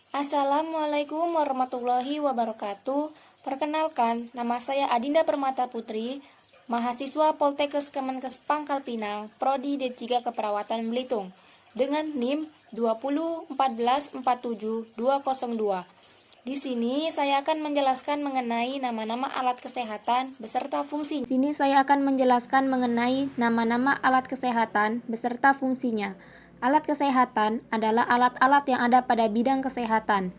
Assalamualaikum warahmatullahi wabarakatuh. Perkenalkan, nama saya Adinda Permata Putri, mahasiswa Poltekkes Kemenkes Pangkal Pinang, Prodi D3 Keperawatan Belitung, dengan NIM 201447202. Di sini saya akan menjelaskan mengenai nama-nama alat kesehatan beserta fungsinya. Di sini saya akan menjelaskan mengenai nama-nama alat kesehatan beserta fungsinya. Alat kesehatan adalah alat-alat yang ada pada bidang kesehatan.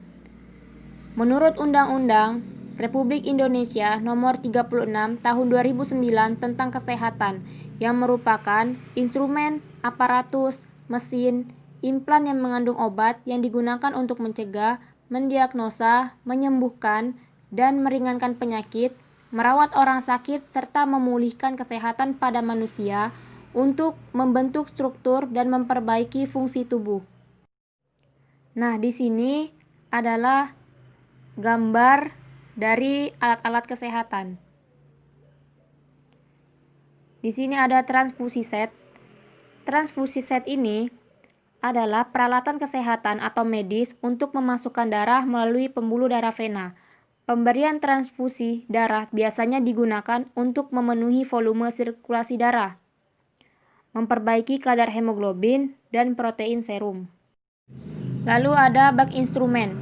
Menurut Undang-Undang Republik Indonesia Nomor 36 Tahun 2009 tentang Kesehatan, yang merupakan instrumen, aparatus, mesin, implan yang mengandung obat yang digunakan untuk mencegah, mendiagnosa, menyembuhkan, dan meringankan penyakit, merawat orang sakit, serta memulihkan kesehatan pada manusia untuk membentuk struktur dan memperbaiki fungsi tubuh. Nah, di sini adalah gambar dari alat-alat kesehatan. Di sini ada transfusi set. Transfusi set ini adalah peralatan kesehatan atau medis untuk memasukkan darah melalui pembuluh darah vena. Pemberian transfusi darah biasanya digunakan untuk memenuhi volume sirkulasi darah, memperbaiki kadar hemoglobin dan protein serum. Lalu ada bak instrumen.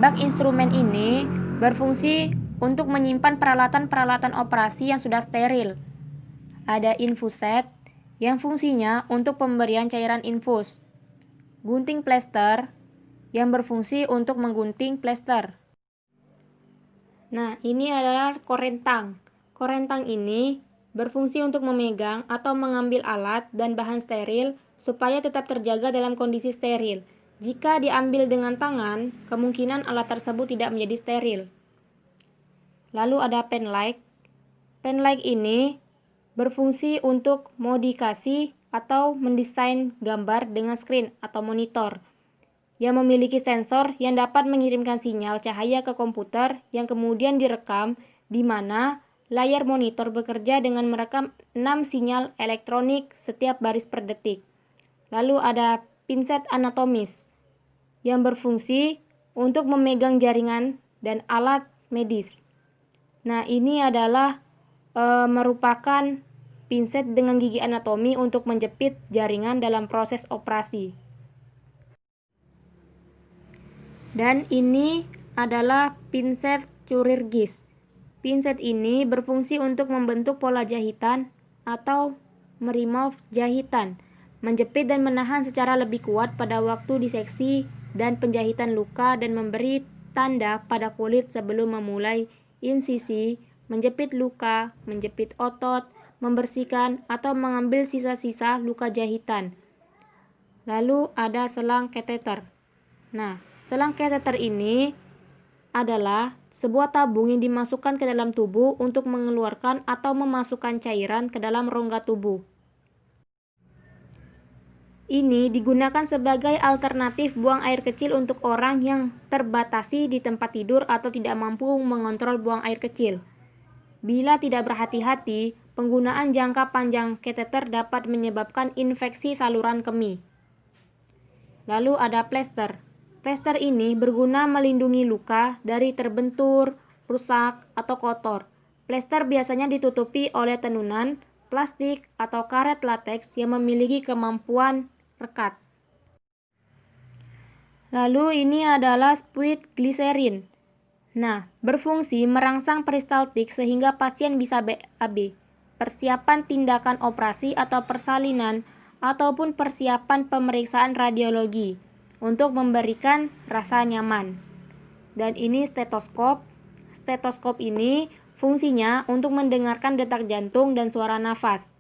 Bak instrumen ini berfungsi untuk menyimpan peralatan-peralatan operasi yang sudah steril. Ada infuset yang fungsinya untuk pemberian cairan infus. Gunting plester yang berfungsi untuk menggunting plester. Nah, ini adalah korentang. Korentang ini berfungsi untuk memegang atau mengambil alat dan bahan steril supaya tetap terjaga dalam kondisi steril. Jika diambil dengan tangan, kemungkinan alat tersebut tidak menjadi steril. Lalu ada pen light. Pen light ini berfungsi untuk modifikasi atau mendesain gambar dengan screen atau monitor yang memiliki sensor yang dapat mengirimkan sinyal cahaya ke komputer yang kemudian direkam, di mana layar monitor bekerja dengan merekam 6 sinyal elektronik setiap baris per detik. Lalu ada pinset anatomis yang berfungsi untuk memegang jaringan dan alat medis. Nah, ini adalah merupakan pinset dengan gigi anatomi untuk menjepit jaringan dalam proses operasi. Dan ini adalah pinset chirurgis. Pinset ini berfungsi untuk membentuk pola jahitan atau meremove jahitan, menjepit dan menahan secara lebih kuat pada waktu diseksi dan penjahitan luka, dan memberi tanda pada kulit sebelum memulai insisi, menjepit luka, menjepit otot, membersihkan atau mengambil sisa-sisa luka jahitan. Lalu ada selang kateter. Nah, selang kateter ini adalah sebuah tabung yang dimasukkan ke dalam tubuh untuk mengeluarkan atau memasukkan cairan ke dalam rongga tubuh. Ini digunakan sebagai alternatif buang air kecil untuk orang yang terbatasi di tempat tidur atau tidak mampu mengontrol buang air kecil. Bila tidak berhati-hati, penggunaan jangka panjang kateter dapat menyebabkan infeksi saluran kemih. Lalu ada plester. Plester ini berguna melindungi luka dari terbentur, rusak, atau kotor. Plester biasanya ditutupi oleh tenunan, plastik, atau karet lateks yang memiliki kemampuan rekat. Lalu ini adalah spuit gliserin. Nah, berfungsi merangsang peristaltik sehingga pasien bisa BAB. Persiapan tindakan operasi atau persalinan ataupun persiapan pemeriksaan radiologi untuk memberikan rasa nyaman. Dan ini stetoskop. Stetoskop ini fungsinya untuk mendengarkan detak jantung dan suara nafas.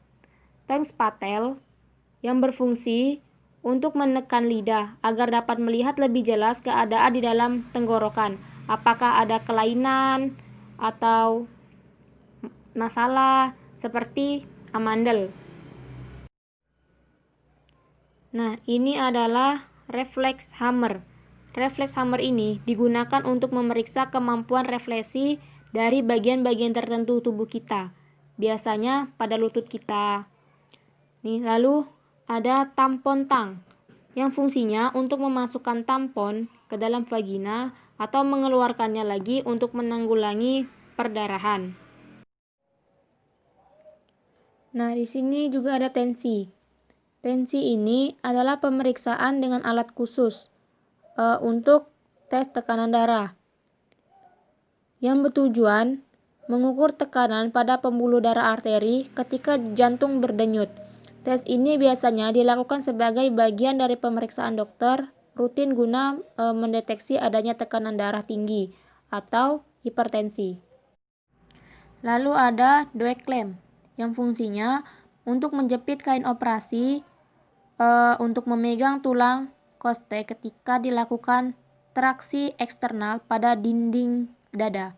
Tens patel yang berfungsi untuk menekan lidah agar dapat melihat lebih jelas keadaan di dalam tenggorokan, apakah ada kelainan atau masalah seperti amandel. Nah, ini adalah reflex hammer. Reflex hammer ini digunakan untuk memeriksa kemampuan refleksi dari bagian-bagian tertentu tubuh kita, biasanya pada lutut kita. Nih, lalu ada tampon tang. yang fungsinya untuk memasukkan tampon ke dalam vagina atau mengeluarkannya lagi untuk menanggulangi perdarahan. Nah, di sini juga ada tensi. Tensi ini adalah pemeriksaan dengan alat khusus untuk tes tekanan darah yang bertujuan mengukur tekanan pada pembuluh darah arteri ketika jantung berdenyut. Tes ini biasanya dilakukan sebagai bagian dari pemeriksaan dokter rutin guna mendeteksi adanya tekanan darah tinggi atau hipertensi. Lalu ada Doeg clamp yang fungsinya untuk menjepit kain operasi untuk memegang tulang koste ketika dilakukan traksi eksternal pada dinding dada.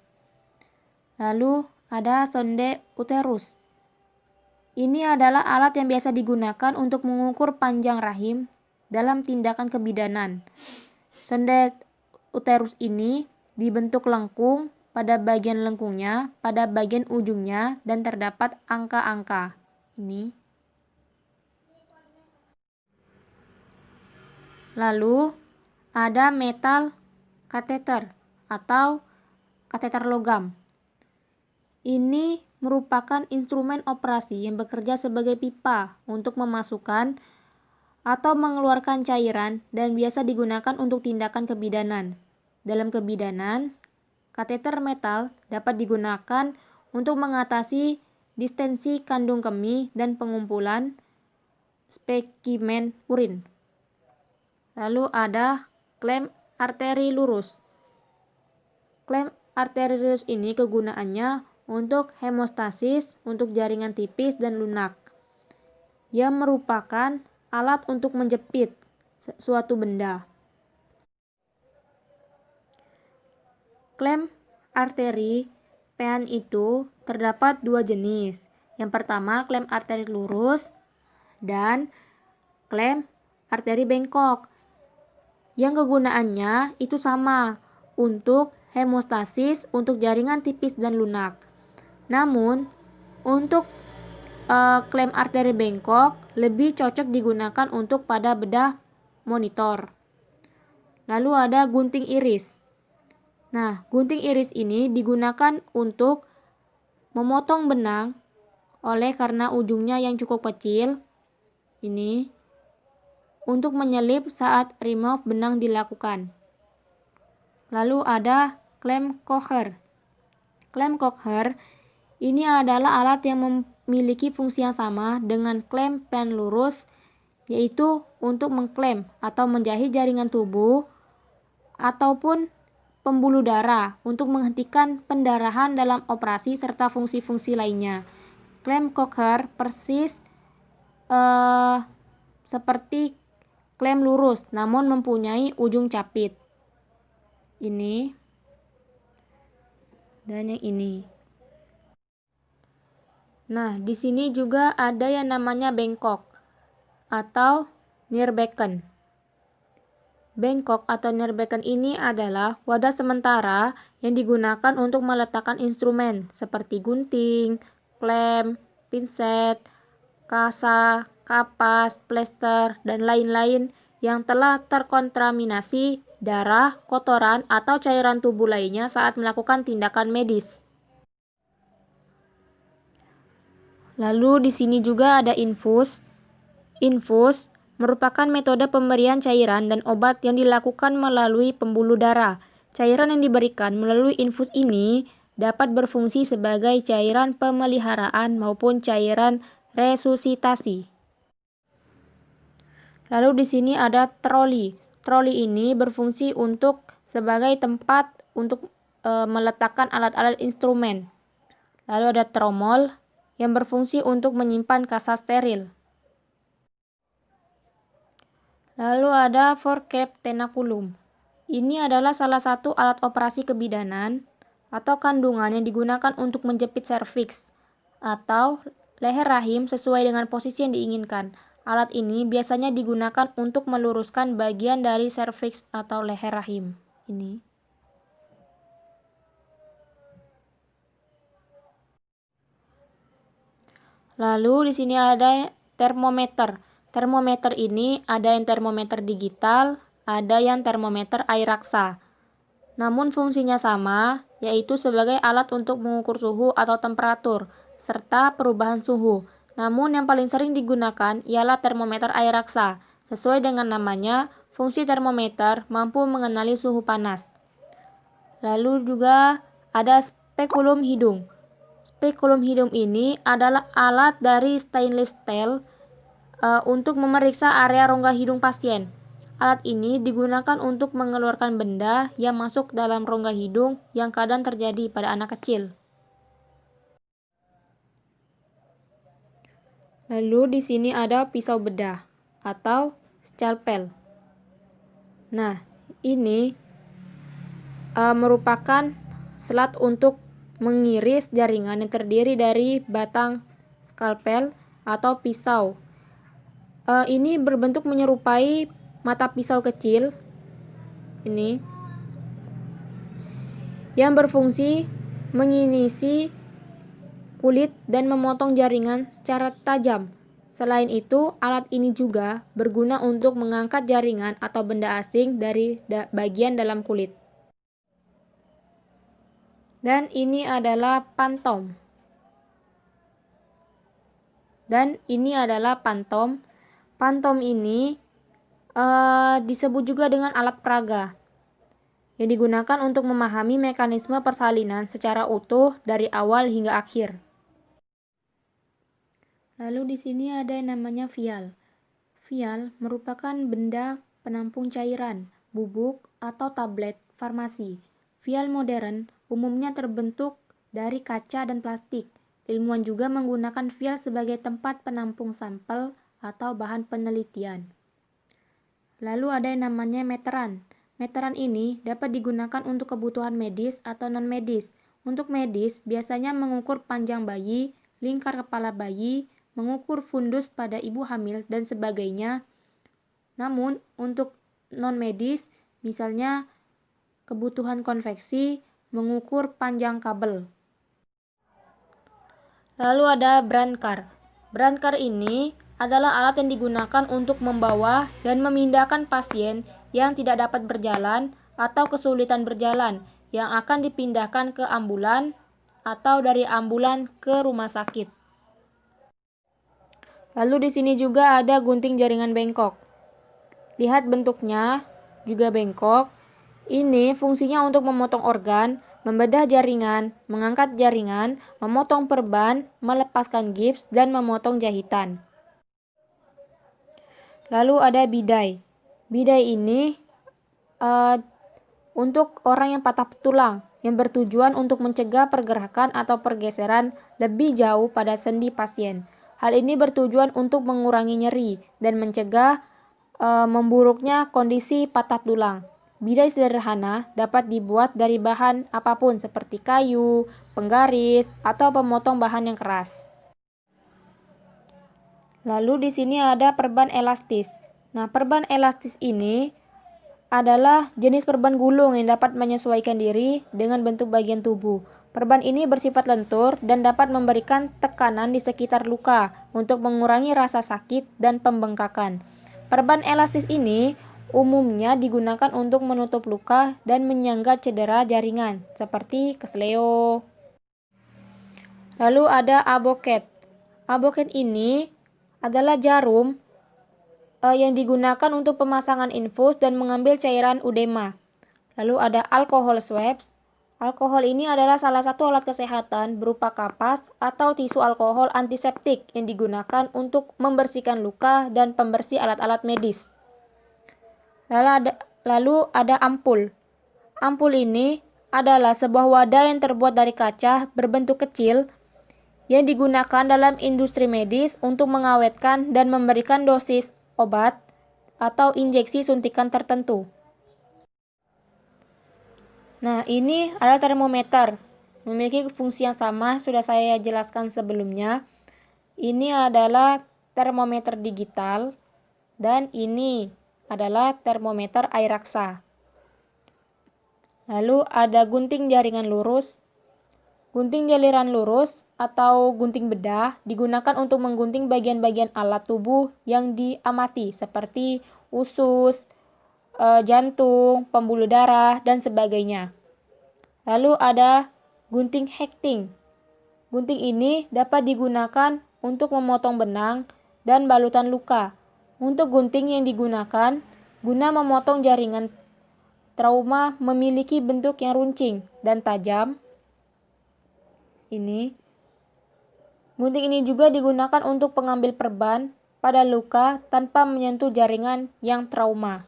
Lalu ada sonde uterus. Ini adalah alat yang biasa digunakan untuk mengukur panjang rahim dalam tindakan kebidanan. Sonde uterus ini dibentuk lengkung pada bagian lengkungnya, pada bagian ujungnya, dan terdapat angka-angka. Ini. Lalu ada metal kateter atau kateter logam. Ini merupakan instrumen operasi yang bekerja sebagai pipa untuk memasukkan atau mengeluarkan cairan dan biasa digunakan untuk tindakan kebidanan. Dalam kebidanan, kateter metal dapat digunakan untuk mengatasi distensi kandung kemih dan pengumpulan spesimen urin. Lalu ada klem arteri lurus. Klem arteri lurus ini kegunaannya untuk hemostasis untuk jaringan tipis dan lunak, yang merupakan alat untuk menjepit suatu benda. Klem arteri pean itu terdapat dua jenis. Yang pertama klem arteri lurus dan klem arteri bengkok, yang kegunaannya itu sama untuk hemostasis untuk jaringan tipis dan lunak. Namun untuk klem arteri bengkok lebih cocok digunakan untuk pada bedah monitor. Lalu ada gunting iris. Nah, gunting iris ini digunakan untuk memotong benang oleh karena ujungnya yang cukup kecil ini untuk menyelip saat remove benang dilakukan. Lalu ada klem Kocher. Klem Kocher ini adalah alat yang memiliki fungsi yang sama dengan klem pean lurus, yaitu untuk mengklem atau menjahit jaringan tubuh ataupun pembuluh darah untuk menghentikan pendarahan dalam operasi serta fungsi-fungsi lainnya. Klem Kocher persis seperti klem lurus namun mempunyai ujung capit. Ini dan yang ini. Nah, di sini juga ada yang namanya bengkok atau Nierbecken. Bengkok atau Nierbecken ini adalah wadah sementara yang digunakan untuk meletakkan instrumen seperti gunting, klem, pinset, kasa, kapas, plester, dan lain-lain yang telah terkontaminasi darah, kotoran, atau cairan tubuh lainnya saat melakukan tindakan medis. Lalu di sini juga ada infus. Infus merupakan metode pemberian cairan dan obat yang dilakukan melalui pembuluh darah. Cairan yang diberikan melalui infus ini dapat berfungsi sebagai cairan pemeliharaan maupun cairan resusitasi. Lalu di sini ada troli. Troli ini berfungsi untuk sebagai tempat untuk meletakkan alat-alat instrumen. Lalu ada tromol yang berfungsi untuk menyimpan kasa steril. Lalu ada forceps tenaculum. Ini adalah salah satu alat operasi kebidanan atau kandungan yang digunakan untuk menjepit serviks atau leher rahim sesuai dengan posisi yang diinginkan. Alat ini biasanya digunakan untuk meluruskan bagian dari serviks atau leher rahim. Ini. Lalu di sini ada termometer. Termometer ini ada yang termometer digital, ada yang termometer air raksa. Namun fungsinya sama, yaitu sebagai alat untuk mengukur suhu atau temperatur, serta perubahan suhu. Namun yang paling sering digunakan ialah termometer air raksa. Sesuai dengan namanya, fungsi termometer mampu mengenali suhu panas. Lalu juga ada spekulum hidung. Spekulum hidung ini adalah alat dari stainless steel untuk memeriksa area rongga hidung pasien. Alat ini digunakan untuk mengeluarkan benda yang masuk dalam rongga hidung yang kadang terjadi pada anak kecil. Lalu di sini ada pisau bedah atau scalpel. Nah, ini merupakan selat untuk mengiris jaringan yang terdiri dari batang scalpel atau pisau. Ini berbentuk menyerupai mata pisau kecil ini yang berfungsi mengisi kulit dan memotong jaringan secara tajam. Selain itu, alat ini juga berguna untuk mengangkat jaringan atau benda asing dari bagian dalam kulit. Dan ini adalah pantom. Pantom ini disebut juga dengan alat peraga yang digunakan untuk memahami mekanisme persalinan secara utuh dari awal hingga akhir. Lalu di sini ada yang namanya vial. Vial merupakan benda penampung cairan, bubuk, atau tablet farmasi. Vial modern umumnya terbentuk dari kaca dan plastik. Ilmuwan juga menggunakan vial sebagai tempat penampung sampel atau bahan penelitian. Lalu ada yang namanya meteran. Meteran ini dapat digunakan untuk kebutuhan medis atau non-medis. Untuk medis, biasanya mengukur panjang bayi, lingkar kepala bayi, mengukur fundus pada ibu hamil, dan sebagainya. Namun, untuk non-medis, misalnya kebutuhan konveksi, mengukur panjang kabel. Lalu ada brancar. Brancar ini adalah alat yang digunakan untuk membawa dan memindahkan pasien yang tidak dapat berjalan atau kesulitan berjalan yang akan dipindahkan ke ambulan atau dari ambulan ke rumah sakit. Lalu di sini juga ada gunting jaringan bengkok. Lihat bentuknya juga bengkok. Ini fungsinya untuk memotong organ, membedah jaringan, mengangkat jaringan, memotong perban, melepaskan gips, dan memotong jahitan. Lalu ada bidai. Bidai ini untuk orang yang patah tulang, yang bertujuan untuk mencegah pergerakan atau pergeseran lebih jauh pada sendi pasien. Hal ini bertujuan untuk mengurangi nyeri dan mencegah memburuknya kondisi patah tulang. Bidai sederhana dapat dibuat dari bahan apapun seperti kayu, penggaris, atau pemotong bahan yang keras. Lalu di sini ada perban elastis. Nah, perban elastis ini adalah jenis perban gulung yang dapat menyesuaikan diri dengan bentuk bagian tubuh. Perban ini bersifat lentur dan dapat memberikan tekanan di sekitar luka untuk mengurangi rasa sakit dan pembengkakan. Perban elastis ini umumnya digunakan untuk menutup luka dan menyangga cedera jaringan, seperti kesleo. Lalu ada aboket. Aboket ini adalah jarum yang digunakan untuk pemasangan infus dan mengambil cairan udema. Lalu ada alkohol swabs. Alkohol ini adalah salah satu alat kesehatan berupa kapas atau tisu alkohol antiseptik yang digunakan untuk membersihkan luka dan pembersih alat-alat medis. Lalu ada ampul. Ampul ini adalah sebuah wadah yang terbuat dari kaca berbentuk kecil yang digunakan dalam industri medis untuk mengawetkan dan memberikan dosis obat atau injeksi suntikan tertentu. Nah, ini adalah termometer. Memiliki fungsi yang sama, sudah saya jelaskan sebelumnya. Ini adalah termometer digital dan ini adalah termometer air raksa. Lalu ada gunting jaringan lurus. Gunting jaliran lurus atau gunting bedah digunakan untuk menggunting bagian-bagian alat tubuh yang diamati seperti usus, jantung, pembuluh darah, dan sebagainya. Lalu ada gunting hekting. Gunting ini dapat digunakan untuk memotong benang dan balutan luka. Untuk gunting yang digunakan guna memotong jaringan trauma memiliki bentuk yang runcing dan tajam. Gunting ini juga digunakan untuk pengambil perban pada luka tanpa menyentuh jaringan yang trauma.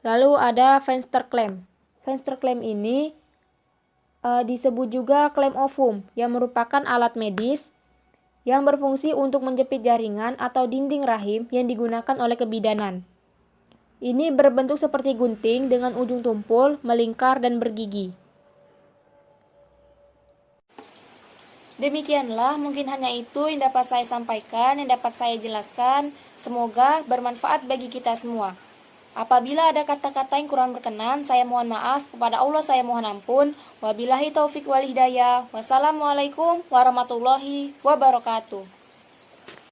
Lalu ada Fenster clamp. Fenster clamp ini disebut juga clamp ovum yang merupakan alat medis yang berfungsi untuk menjepit jaringan atau dinding rahim yang digunakan oleh kebidanan. Ini berbentuk seperti gunting dengan ujung tumpul, melingkar, dan bergigi. Demikianlah, mungkin hanya itu yang dapat saya sampaikan, yang dapat saya jelaskan. Semoga bermanfaat bagi kita semua. Apabila ada kata-kata yang kurang berkenan, saya mohon maaf. Kepada Allah saya mohon ampun. Wabillahi taufik wal hidayah. Wassalamualaikum warahmatullahi wabarakatuh.